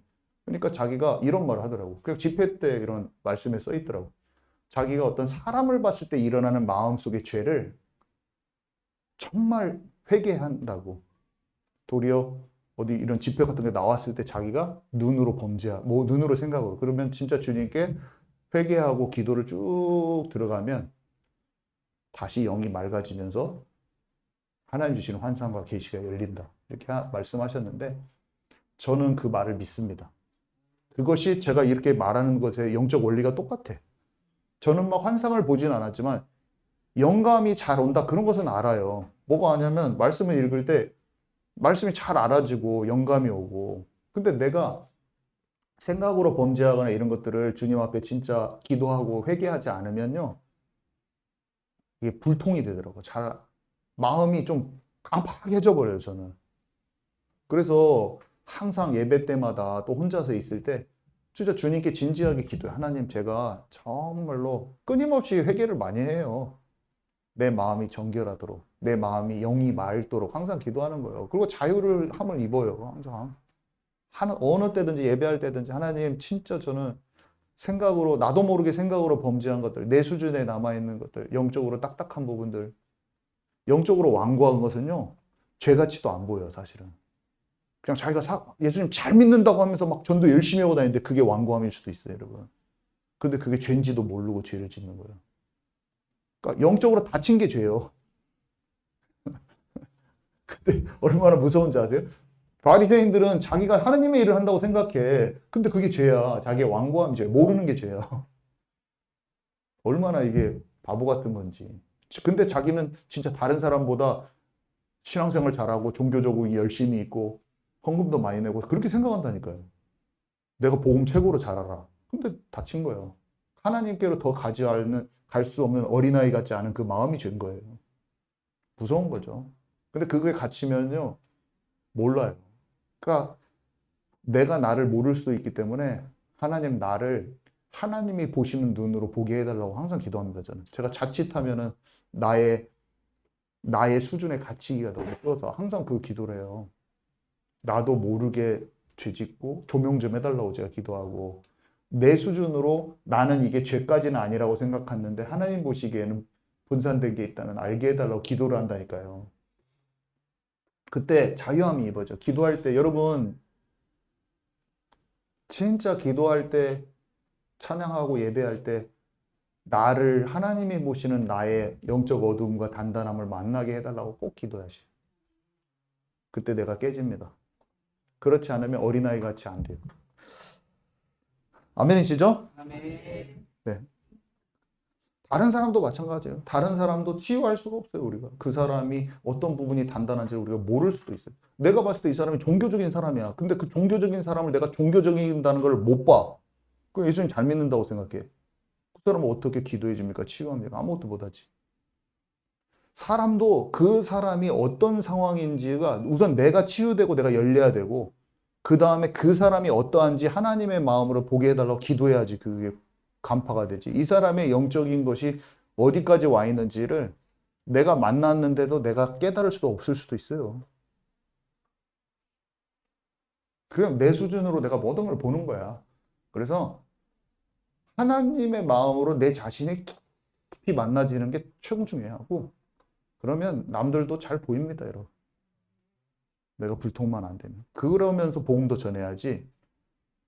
그러니까 자기가 이런 말을 하더라고. 그 집회 때 이런 말씀에 써 있더라고. 자기가 어떤 사람을 봤을 때 일어나는 마음속의 죄를 정말 회개한다고. 도리어 어디 이런 집회 같은 데 나왔을 때 자기가 눈으로 뭐 눈으로 생각으로. 그러면 진짜 주님께 회개하고 기도를 쭉 들어가면 다시 영이 맑아지면서 하나님 주시는 환상과 계시가 열린다. 이렇게 말씀하셨는데 저는 그 말을 믿습니다. 그것이 제가 이렇게 말하는 것의 영적 원리가 똑같아. 저는 막 환상을 보진 않았지만 영감이 잘 온다 그런 것은 알아요. 뭐가 아냐면 말씀을 읽을 때 말씀이 잘 알아지고 영감이 오고. 근데 내가 생각으로 범죄하거나 이런 것들을 주님 앞에 진짜 기도하고 회개하지 않으면요. 이게 불통이 되더라고. 잘 마음이 좀 깜빡해져 버려요, 저는. 그래서 항상 예배 때마다 또 혼자서 있을 때 진짜 주님께 진지하게 기도해. 하나님, 제가 정말로 끊임없이 회개를 많이 해요. 내 마음이 정결하도록, 내 마음이 영이 맑도록 항상 기도하는 거예요. 그리고 자유를 함을 입어요, 항상. 어느 때든지 예배할 때든지 하나님 진짜 저는 생각으로, 나도 모르게 생각으로 범죄한 것들, 내 수준에 남아있는 것들, 영적으로 딱딱한 부분들, 영적으로 완고한 것은요, 죄같이도 안 보여요, 사실은. 그냥 자기가 예수님 잘 믿는다고 하면서 막 전도 열심히 하고 다니는데 그게 완고함일 수도 있어요, 여러분. 근데 그게 죄인지도 모르고 죄를 짓는 거예요. 그러니까 영적으로 다친 게 죄예요. 근데 얼마나 무서운지 아세요? 바리새인들은 자기가 하나님의 일을 한다고 생각해. 근데 그게 죄야. 자기의 완고함이 죄야. 모르는 게 죄야. 얼마나 이게 바보 같은 건지. 근데 자기는 진짜 다른 사람보다 신앙생활 잘하고 종교적으로 열심히 있고 헌금도 많이 내고 그렇게 생각한다니까요. 내가 복음 최고로 잘 알아. 근데 다친 거예요. 하나님께로 더 갈 수 없는 어린아이 같지 않은 그 마음이 죄인 거예요. 무서운 거죠. 근데 그게 갇히면요, 몰라요. 그러니까 내가 나를 모를 수도 있기 때문에 하나님 나를 하나님이 보시는 눈으로 보게 해달라고 항상 기도합니다, 저는. 제가 자칫하면은 나의 수준에 갇히기가 너무 싫어서 항상 그 기도를 해요. 나도 모르게 죄짓고 조명 좀 해달라고 제가 기도하고 내 수준으로 나는 이게 죄까지는 아니라고 생각했는데 하나님 보시기에는 분산된 게 있다는 알게 해달라고 기도를 한다니까요. 그때 자유함이 입어져. 기도할 때 여러분 진짜 기도할 때 찬양하고 예배할 때 나를 하나님이 보시는 나의 영적 어두움과 단단함을 만나게 해달라고 꼭 기도하시오. 그때 내가 깨집니다. 그렇지 않으면 어린아이 같이 안 돼요. 아멘이시죠? 아멘. 네. 다른 사람도 마찬가지예요. 다른 사람도 치유할 수가 없어요, 우리가. 그 사람이 어떤 부분이 단단한지 우리가 모를 수도 있어요. 내가 봤을 때 이 사람이 종교적인 사람이야. 근데 그 종교적인 사람을 내가 종교적인다는 걸 못 봐. 그럼 예수님 잘 믿는다고 생각해. 그 사람은 어떻게 기도해 줍니까? 치유합니까? 아무것도 못하지. 사람도 그 사람이 어떤 상황인지가 우선 내가 치유되고 내가 열려야 되고 그 다음에 그 사람이 어떠한지 하나님의 마음으로 보게 해달라고 기도해야지 그게 간파가 되지. 이 사람의 영적인 것이 어디까지 와 있는지를 내가 만났는데도 내가 깨달을 수도 없을 수도 있어요. 그냥 내 수준으로 내가 모든 걸 보는 거야. 그래서 하나님의 마음으로 내 자신이 깊이 만나지는 게 최고 중요하고 그러면 남들도 잘 보입니다, 여러분. 내가 불통만 안 되면. 그러면서 복음도 전해야지.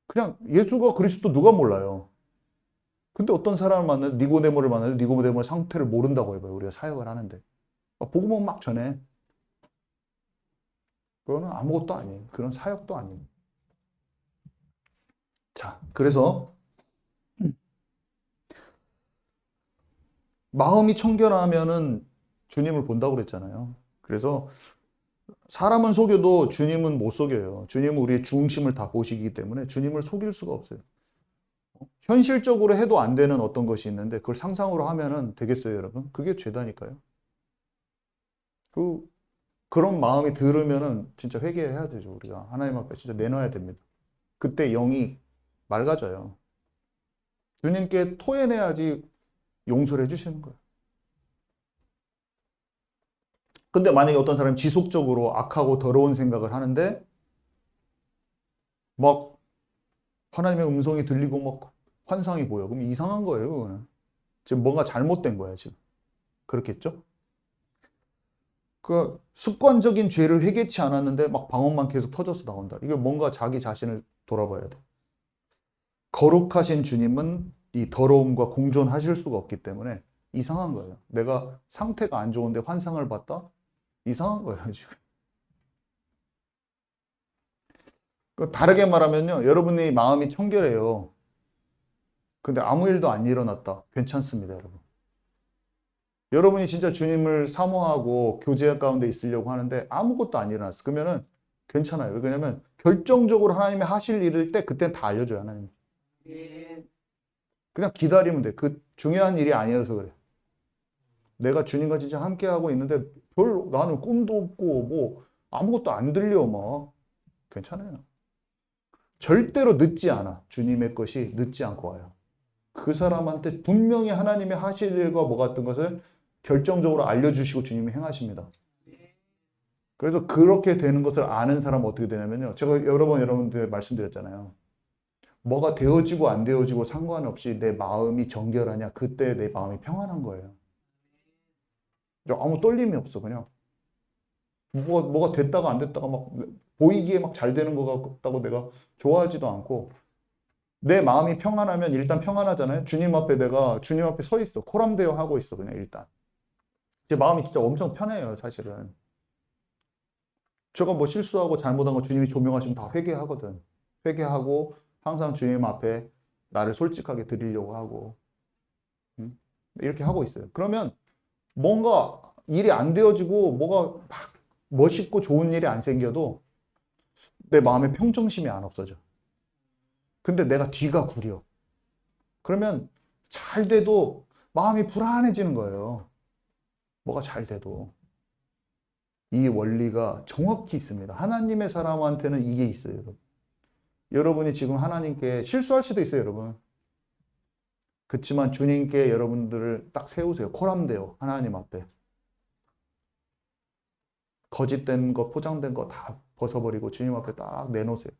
그냥 예수가 그리스도 누가 몰라요. 근데 어떤 사람을 만나서 니고데모를 만나서 니고데모의 상태를 모른다고 해봐요. 우리가 사역을 하는데. 복음은 막 전해. 그거는 아무것도 아니에요. 그런 사역도 아니에요. 자, 그래서 마음이 청결하면은 주님을 본다고 그랬잖아요. 그래서 사람은 속여도 주님은 못 속여요. 주님은 우리의 중심을 다 보시기 때문에 주님을 속일 수가 없어요. 현실적으로 해도 안 되는 어떤 것이 있는데 그걸 상상으로 하면은 되겠어요, 여러분? 그게 죄다니까요. 그런 마음이 들으면은 진짜 회개해야 되죠, 우리가. 하나님 앞에 진짜 내놔야 됩니다. 그때 영이 맑아져요. 주님께 토해내야지 용서를 해주시는 거예요. 근데 만약에 어떤 사람이 지속적으로 악하고 더러운 생각을 하는데 막 하나님의 음성이 들리고 막 환상이 보여. 그럼 이상한 거예요, 그거는. 지금 뭔가 잘못된 거야, 지금. 그렇겠죠? 그 습관적인 죄를 회개치 않았는데 막 방언만 계속 터져서 나온다. 이게 뭔가 자기 자신을 돌아봐야 돼. 거룩하신 주님은 이 더러움과 공존하실 수가 없기 때문에 이상한 거예요. 내가 상태가 안 좋은데 환상을 봤다? 이상한 거예요, 지금. 다르게 말하면요, 여러분의 마음이 청결해요. 근데 아무 일도 안 일어났다. 괜찮습니다, 여러분. 여러분이 진짜 주님을 사모하고 교제 가운데 있으려고 하는데 아무것도 안 일어났어. 그러면은 괜찮아요. 왜냐면 결정적으로 하나님이 하실 일일 때 그때는 다 알려줘요, 하나님. 네. 그냥 기다리면 돼. 그 중요한 일이 아니어서 그래. 내가 주님과 진짜 함께하고 있는데 별 나는 꿈도 없고 뭐 아무것도 안 들려 막 괜찮아요. 절대로 늦지 않아. 주님의 것이 늦지 않고 와요. 그 사람한테 분명히 하나님이 하실 일과 뭐 같은 것을 결정적으로 알려주시고 주님이 행하십니다. 그래서 그렇게 되는 것을 아는 사람은 어떻게 되냐면요. 제가 여러 번 여러분들 말씀드렸잖아요. 뭐가 되어지고 안 되어지고 상관없이 내 마음이 정결하냐, 그때 내 마음이 평안한 거예요. 아무 떨림이 없어, 그냥. 뭐가 됐다가 안 됐다가 막 보이기에 막 잘 되는 것 같다고 내가 좋아하지도 않고 내 마음이 평안하면 일단 평안하잖아요. 주님 앞에 서 있어. 코람데어 하고 있어, 그냥 일단. 제 마음이 진짜 엄청 편해요, 사실은. 제가 뭐 실수하고 잘못한 거 주님이 조명하시면 다 회개하거든. 회개하고 항상 주님 앞에 나를 솔직하게 드리려고 하고 이렇게 하고 있어요. 그러면 뭔가 일이 안 되어지고 뭐가 막 멋있고 좋은 일이 안 생겨도 내 마음에 평정심이 안 없어져. 근데 내가 뒤가 구려. 그러면 잘 돼도 마음이 불안해지는 거예요. 뭐가 잘 돼도. 이 원리가 정확히 있습니다. 하나님의 사람한테는 이게 있어요, 여러분. 여러분이 지금 하나님께 실수할 수도 있어요, 여러분. 그렇지만 주님께 여러분들을 딱 세우세요. 코람데요. 하나님 앞에. 거짓된 거, 포장된 거 다 벗어버리고 주님 앞에 딱 내놓으세요.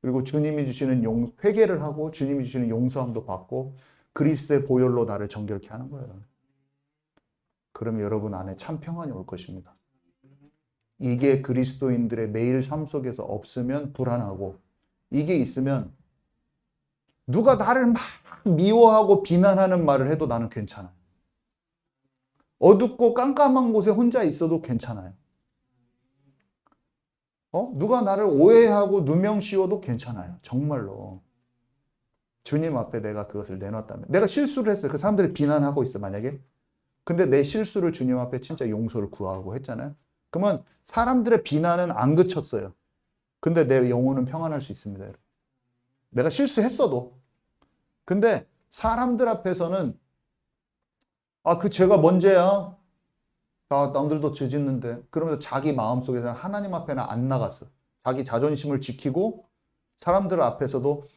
그리고 주님이 주시는 회개를 하고 주님이 주시는 용서함도 받고 그리스도의 보혈로 나를 정결케 하는 거예요. 그럼 여러분 안에 참 평안이 올 것입니다. 이게 그리스도인들의 매일 삶 속에서 없으면 불안하고 이게 있으면 누가 나를 막 미워하고 비난하는 말을 해도 나는 괜찮아요. 어둡고 깜깜한 곳에 혼자 있어도 괜찮아요. 누가 나를 오해하고 누명 씌워도 괜찮아요. 정말로. 주님 앞에 내가 그것을 내놨다면. 내가 실수를 했어요. 그 사람들이 비난하고 있어, 만약에. 근데 내 실수를 주님 앞에 진짜 용서를 구하고 했잖아요. 그러면 사람들의 비난은 안 그쳤어요. 근데 내 영혼은 평안할 수 있습니다, 여러분. 내가 실수했어도. 근데 사람들 앞에서는 그 죄가 뭔 죄야? 남들도 죄 짓는데. 그러면서 자기 마음속에서는 하나님 앞에는 안 나갔어. 자기 자존심을 지키고 사람들 앞에서도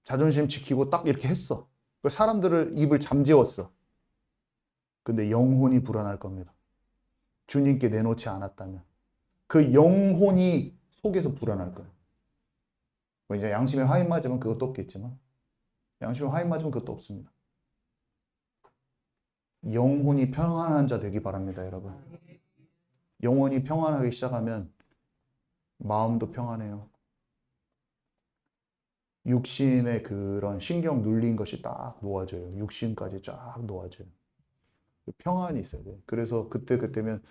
자존심 지키고 딱 이렇게 했어. 사람들을 입을 잠재웠어. 근데 영혼이 불안할 겁니다. 주님께 내놓지 않았다면. 그 영혼이 속에서 불안할 거예요. 뭐 이제 양심에 화인 맞으면 그것도 없겠지만 양심에 화인 맞으면 그것도 없습니다. 영혼이 평안한 자 되기 바랍니다, 여러분. 영혼이 평안하기 시작하면 마음도 평안해요. 육신의 그런 신경 눌린 것이 딱 놓아져요. 육신까지 쫙 놓아져요. 평안이 있어야 돼요. 그래서 그때면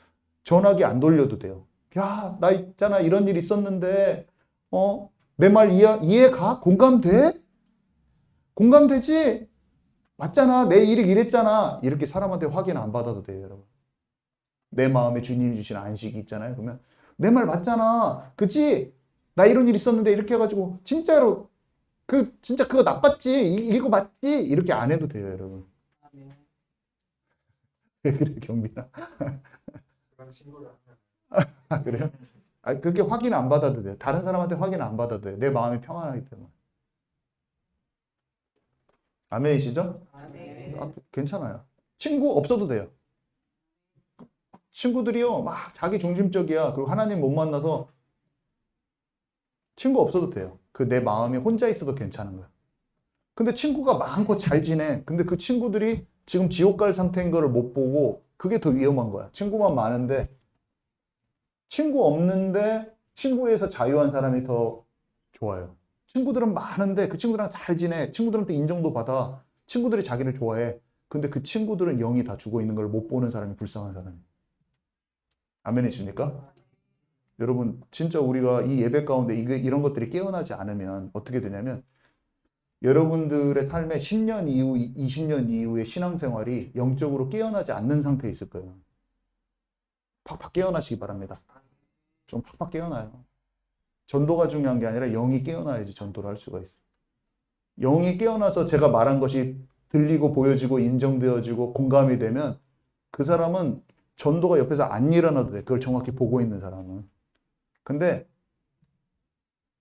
전화기 안 돌려도 돼요. 야, 나 있잖아. 이런 일 있었는데, 내 말 이해가? 공감돼? 공감되지? 맞잖아. 내 일이 이랬잖아. 이렇게 사람한테 확인 안 받아도 돼요, 여러분. 내 마음에 주님이 주신 안식이 있잖아요. 그러면 내 말 맞잖아. 그치? 나 이런 일 있었는데 이렇게 해가지고 진짜로 진짜 그거 나빴지? 이거 맞지? 이렇게 안 해도 돼요, 여러분. 왜 그래, 경빈아? 그래요? 그렇게 확인 안 받아도 돼요. 다른 사람한테 확인 안 받아도 돼요. 내 마음이 평안하기 때문에. 아멘이시죠? 괜찮아요. 친구 없어도 돼요. 친구들이요, 막 자기 중심적이야. 그리고 하나님 못 만나서 친구 없어도 돼요. 그 내 마음이 혼자 있어도 괜찮은 거야. 근데 친구가 많고 잘 지내. 근데 그 친구들이 지금 지옥 갈 상태인 거를 못 보고 그게 더 위험한 거야. 친구만 많은데 친구 없는데 친구에서 자유한 사람이 더 좋아요. 친구들은 많은데 그 친구들이랑 잘 지내. 친구들한테 인정도 받아. 친구들이 자기를 좋아해. 근데 그 친구들은 영이 다 죽어 있는 걸 못 보는 사람이 불쌍한 사람이에요. 아멘이십니까? 여러분, 진짜 우리가 이 예배 가운데 이런 것들이 깨어나지 않으면 어떻게 되냐면 여러분들의 삶의 10년 이후, 20년 이후의 신앙생활이 영적으로 깨어나지 않는 상태에 있을 거예요. 팍팍 깨어나시기 바랍니다. 좀 팍팍 깨어나요. 전도가 중요한 게 아니라 영이 깨어나야지 전도를 할 수가 있어요. 영이 깨어나서 제가 말한 것이 들리고 보여지고 인정되어지고 공감이 되면 그 사람은 전도가 옆에서 안 일어나도 돼. 그걸 정확히 보고 있는 사람은. 근데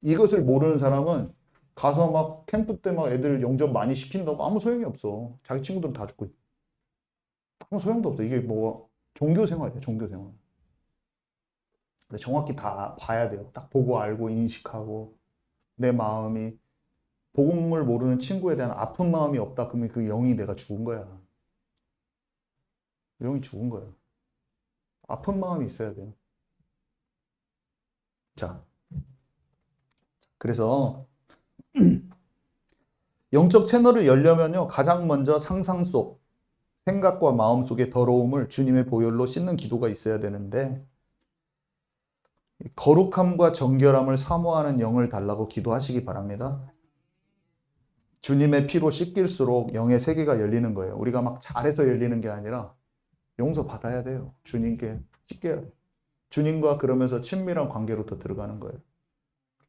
이것을 모르는 사람은 가서 막 캠프 때 막 애들 영접 많이 시킨다고 아무 소용이 없어. 자기 친구들은 다 죽고 있어. 아무 소용도 없어. 이게 뭐 종교 생활이야, 종교 생활. 근데 정확히 다 봐야 돼요. 딱 보고 알고 인식하고 내 마음이 복음을 모르는 친구에 대한 아픈 마음이 없다. 그러면 그 영이 내가 죽은 거야. 영이 죽은 거야. 아픈 마음이 있어야 돼요. 자, 그래서 영적 채널을 열려면요, 가장 먼저 상상 속 생각과 마음 속의 더러움을 주님의 보혈로 씻는 기도가 있어야 되는데 거룩함과 정결함을 사모하는 영을 달라고 기도하시기 바랍니다. 주님의 피로 씻길수록 영의 세계가 열리는 거예요. 우리가 막 잘해서 열리는 게 아니라 용서 받아야 돼요. 주님께 씻겨야 돼요. 주님과 그러면서 친밀한 관계로 더 들어가는 거예요.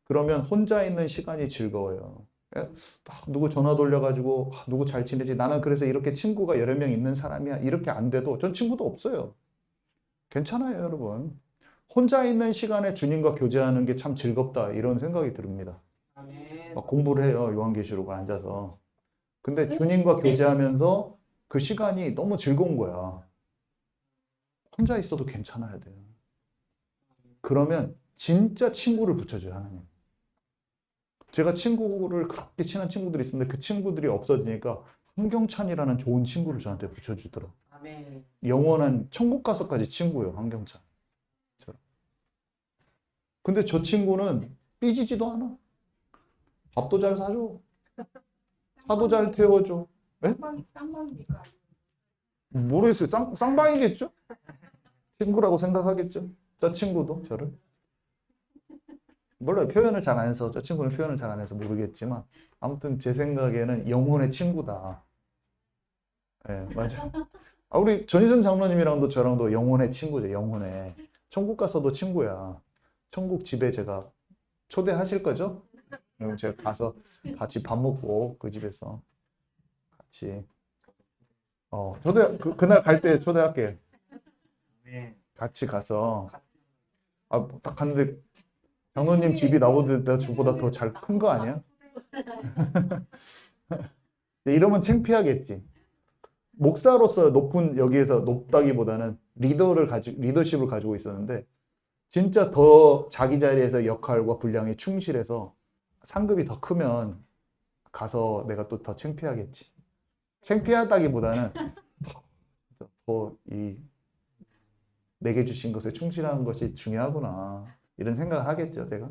그러면 혼자 있는 시간이 즐거워요. 딱 누구 전화 돌려가지고 누구 잘 지내지? 나는 그래서 이렇게 친구가 여러 명 있는 사람이야. 이렇게 안 돼도 전 친구도 없어요. 괜찮아요, 여러분. 혼자 있는 시간에 주님과 교제하는 게 참 즐겁다. 이런 생각이 듭니다. 막 공부를 해요. 요한계시록을 앉아서. 근데 주님과 교제하면서 그 시간이 너무 즐거운 거야. 혼자 있어도 괜찮아야 돼요. 그러면 진짜 친구를 붙여줘요, 하나님. 제가 친구를 그렇게 친한 친구들이 있었는데 그 친구들이 없어지니까 황경찬이라는 좋은 친구를 저한테 붙여주더라고요. 영원한 천국 가서까지 친구예요, 황경찬. 근데 저 친구는 삐지지도 않아. 밥도 잘 사줘. 차도 잘 태워줘. 네? 쌍방입니까? 모르겠어요. 쌍방이겠죠? 친구라고 생각하겠죠? 저 친구도 저를. 몰라요. 표현을 잘 안 해서, 저 친구는 표현을 잘 안 해서 모르겠지만, 아무튼 제 생각에는 영혼의 친구다. 네, 맞아요. 우리 전희선 장로님이랑도 저랑도 영혼의 친구죠, 영혼의. 천국 가서도 친구야. 천국 집에 제가 초대하실 거죠? 그럼 제가 가서 같이 밥 먹고 그 집에서 같이. 그날 갈 때 초대할게. 같이 가서. 딱 갔는데, 장로님 집이 나보다 주보다 더 잘 큰 거 아니야? 이러면 창피하겠지. 목사로서 높은 여기에서 높다기보다는 리더십을 가지고 있었는데 진짜 더 자기 자리에서 역할과 분량에 충실해서 상급이 더 크면 가서 내가 또 더 창피하겠지. 창피하다기보다는 더 내게 주신 것에 충실하는 것이 중요하구나. 이런 생각을 하겠죠, 제가.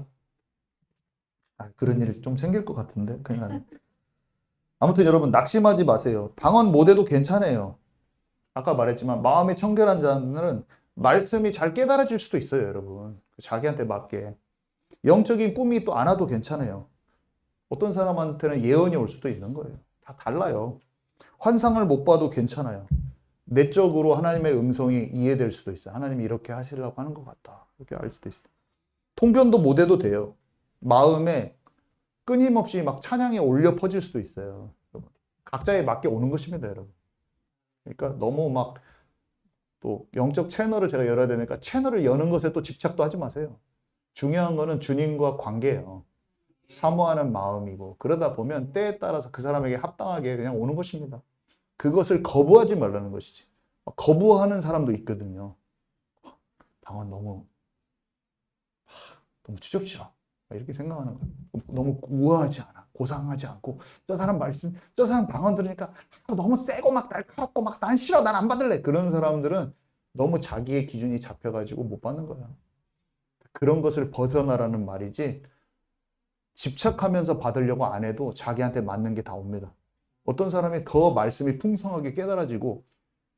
그런 일이 좀 생길 것 같은데, 그냥. 아무튼 여러분, 낙심하지 마세요. 방언 못 해도 괜찮아요. 아까 말했지만, 마음이 청결한 자들은 말씀이 잘 깨달아질 수도 있어요, 여러분. 자기한테 맞게. 영적인 꿈이 또 안 와도 괜찮아요. 어떤 사람한테는 예언이 올 수도 있는 거예요. 다 달라요. 환상을 못 봐도 괜찮아요. 내적으로 하나님의 음성이 이해될 수도 있어요. 하나님이 이렇게 하시려고 하는 것 같다. 이렇게 알 수도 있어요. 통변도 못 해도 돼요. 마음에 끊임없이 막 찬양이 올려 퍼질 수도 있어요. 각자에 맞게 오는 것입니다, 여러분. 그러니까 너무 막 또 영적 채널을 제가 열어야 되니까 채널을 여는 것에 또 집착도 하지 마세요. 중요한 거는 주님과 관계예요. 사모하는 마음이고 그러다 보면 때에 따라서 그 사람에게 합당하게 그냥 오는 것입니다. 그것을 거부하지 말라는 것이지. 거부하는 사람도 있거든요. 방언 너무 추접스러워. 이렇게 생각하는 거예요. 너무 우아하지 않아. 고상하지 않고 저 사람 방언 들으니까 너무 세고 막 날카롭고 막 난 싫어. 난 안 받을래. 그런 사람들은 너무 자기의 기준이 잡혀가지고 못 받는 거야. 그런 것을 벗어나라는 말이지 집착하면서 받으려고 안 해도 자기한테 맞는 게 다 옵니다. 어떤 사람이 더 말씀이 풍성하게 깨달아지고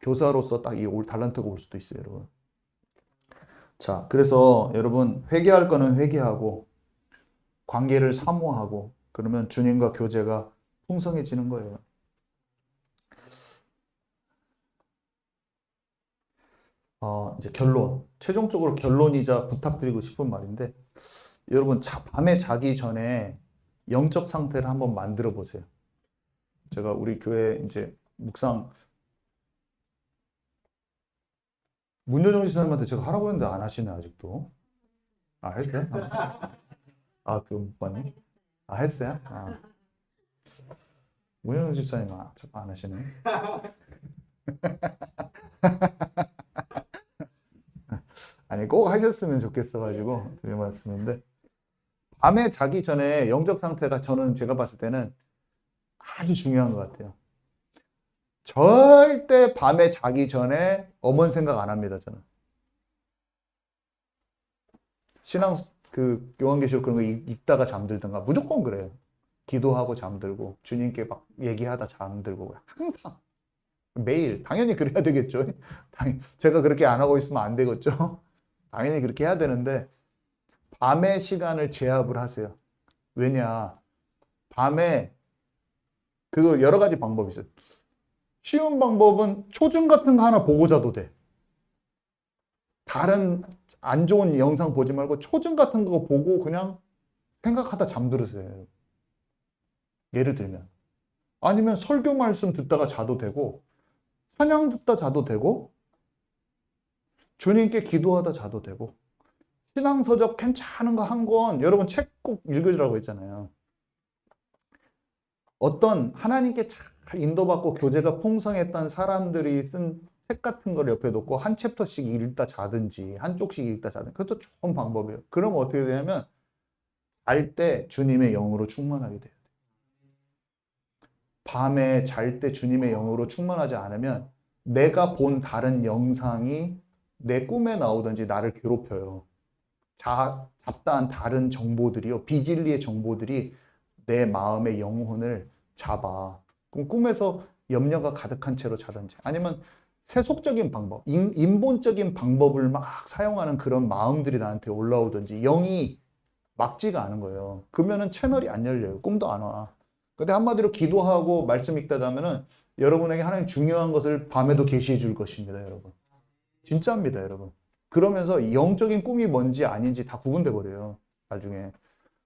교사로서 딱 이 달란트가 올 수도 있어요, 여러분. 자, 그래서 여러분 회개할 거는 회개하고 관계를 사모하고 그러면 주님과 교제가 풍성해지는 거예요. 이제 최종적으로 결론이자 부탁드리고 싶은 말인데 여러분 밤에 자기 전에 영적 상태를 한번 만들어 보세요. 제가 우리 교회 이제 묵상 문효정 지사님한테 제가 하라고 했는데 안 하시네 아직도. 했어요? 그거 못 봤네. 했어요? 문효정 지사님 자꾸 안 하시네. 아니 꼭 하셨으면 좋겠어가지고 드린 말씀인데 밤에 자기 전에 영적 상태가 제가 봤을 때는 아주 중요한 것 같아요. 절대 밤에 자기 전에 엄한 생각 안 합니다, 저는. 요한계시록 그런 거 읽다가 잠들든가 무조건 그래요. 기도하고 잠들고 주님께 막 얘기하다 잠들고 항상 매일 당연히 그래야 되겠죠. 제가 그렇게 안 하고 있으면 안 되겠죠. 당연히 그렇게 해야 되는데 밤에 시간을 제압을 하세요. 왜냐? 밤에 그거 여러 가지 방법이 있어요. 쉬운 방법은 초증 같은 거 하나 보고 자도 돼. 다른 안 좋은 영상 보지 말고 초증 같은 거 보고 그냥 생각하다 잠들으세요. 예를 들면. 아니면 설교 말씀 듣다가 자도 되고 찬양 듣다 자도 되고 주님께 기도하다 자도 되고 신앙서적 괜찮은 거 한 권 여러분 책 꼭 읽으라고 했잖아요. 어떤 하나님께 잘 인도받고 교제가 풍성했던 사람들이 쓴 책 같은 걸 옆에 놓고 한 챕터씩 읽다 자든지 한쪽씩 읽다 자든지 그것도 좋은 방법이에요. 그러면 어떻게 되냐면 잘 때 주님의 영으로 충만하게 돼요. 밤에 잘 때 주님의 영으로 충만하지 않으면 내가 본 다른 영상이 내 꿈에 나오든지 나를 괴롭혀요. 잡다한 다른 정보들이요. 비진리의 정보들이 내 마음의 영혼을 잡아. 그럼 꿈에서 염려가 가득한 채로 자든지 아니면 세속적인 방법, 인본적인 방법을 막 사용하는 그런 마음들이 나한테 올라오든지 영이 막지가 않은 거예요. 그러면은 채널이 안 열려요. 꿈도 안 와. 근데 한마디로 기도하고 말씀 읽다 자면은 여러분에게 하나님 중요한 것을 밤에도 계시해 줄 것입니다, 여러분. 진짜입니다, 여러분. 그러면서 영적인 꿈이 뭔지 아닌지 다 구분돼 버려요, 나중에.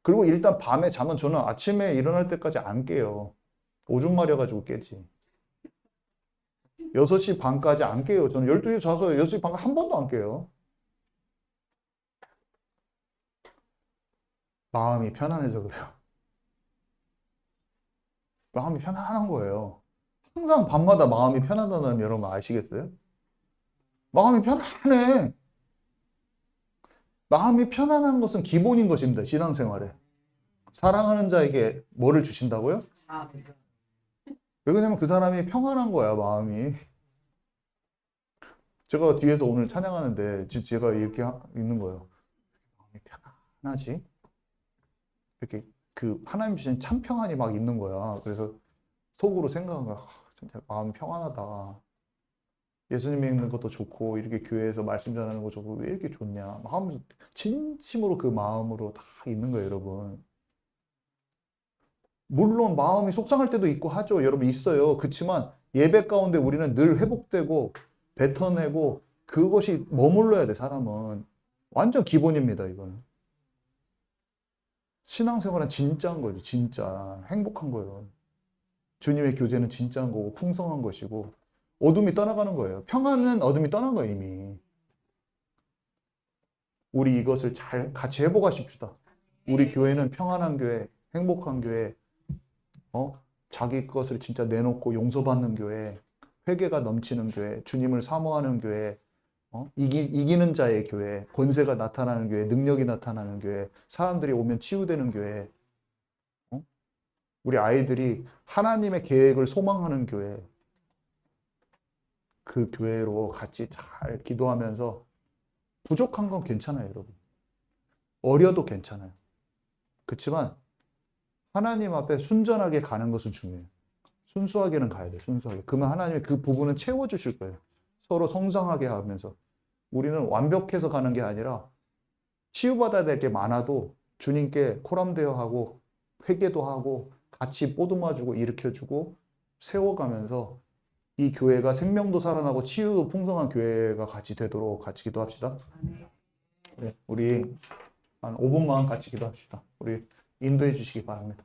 그리고 일단 밤에 자면 저는 아침에 일어날 때까지 안 깨요. 오줌 마려가지고 깨지. 6시 반까지 안 깨요. 저는 12시 자서 6시 반까지 한 번도 안 깨요. 마음이 편안해서 그래요. 마음이 편안한 거예요. 항상 밤마다 마음이 편안하다는 여러분 아시겠어요? 마음이 편안해. 마음이 편안한 것은 기본인 것입니다. 신앙생활에. 사랑하는 자에게 뭐를 주신다고요? 왜 그러냐면 그 사람이 평안한 거야, 마음이. 제가 뒤에서 오늘 찬양하는데 제가 이렇게 있는 거예요. 마음이 편안하지? 이렇게 그 하나님 주신 참 평안이 막 있는 거야. 그래서 속으로 생각한 거야. 진짜 마음이 평안하다. 예수님 믿는 것도 좋고 이렇게 교회에서 말씀 전하는 거 좋고 왜 이렇게 좋냐. 마음 진심으로 그 마음으로 다 있는 거예요, 여러분. 물론 마음이 속상할 때도 있고 하죠. 여러분 있어요. 그렇지만 예배 가운데 우리는 늘 회복되고 뱉어내고 그것이 머물러야 돼, 사람은. 완전 기본입니다, 이거는. 신앙생활은 진짜인 거죠, 진짜. 행복한 거예요. 주님의 교제는 진짜인 거고 풍성한 것이고 어둠이 떠나가는 거예요. 평안은 어둠이 떠난 거예요, 이미. 우리 이것을 잘 같이 회복하십시다. 우리 교회는 평안한 교회, 행복한 교회, 자기 것을 진짜 내놓고 용서받는 교회, 회개가 넘치는 교회, 주님을 사모하는 교회, 이기는 자의 교회, 권세가 나타나는 교회, 능력이 나타나는 교회, 사람들이 오면 치유되는 교회, 우리 아이들이 하나님의 계획을 소망하는 교회, 그 교회로 같이 잘 기도하면서 부족한 건 괜찮아요, 여러분. 어려도 괜찮아요. 그렇지만 하나님 앞에 순전하게 가는 것은 중요해요. 순수하게는 가야 돼요, 순수하게. 그러면 하나님이 그 부분은 채워주실 거예요. 서로 성장하게 하면서. 우리는 완벽해서 가는 게 아니라 치유받아야 될 게 많아도 주님께 코람되어 하고 회개도 하고 같이 뽀듬어주고 일으켜주고 세워가면서 이 교회가 생명도 살아나고 치유도 풍성한 교회가 같이 되도록 같이 기도합시다. 네, 우리 한 5분만 같이 기도합시다. 우리 인도해 주시기 바랍니다.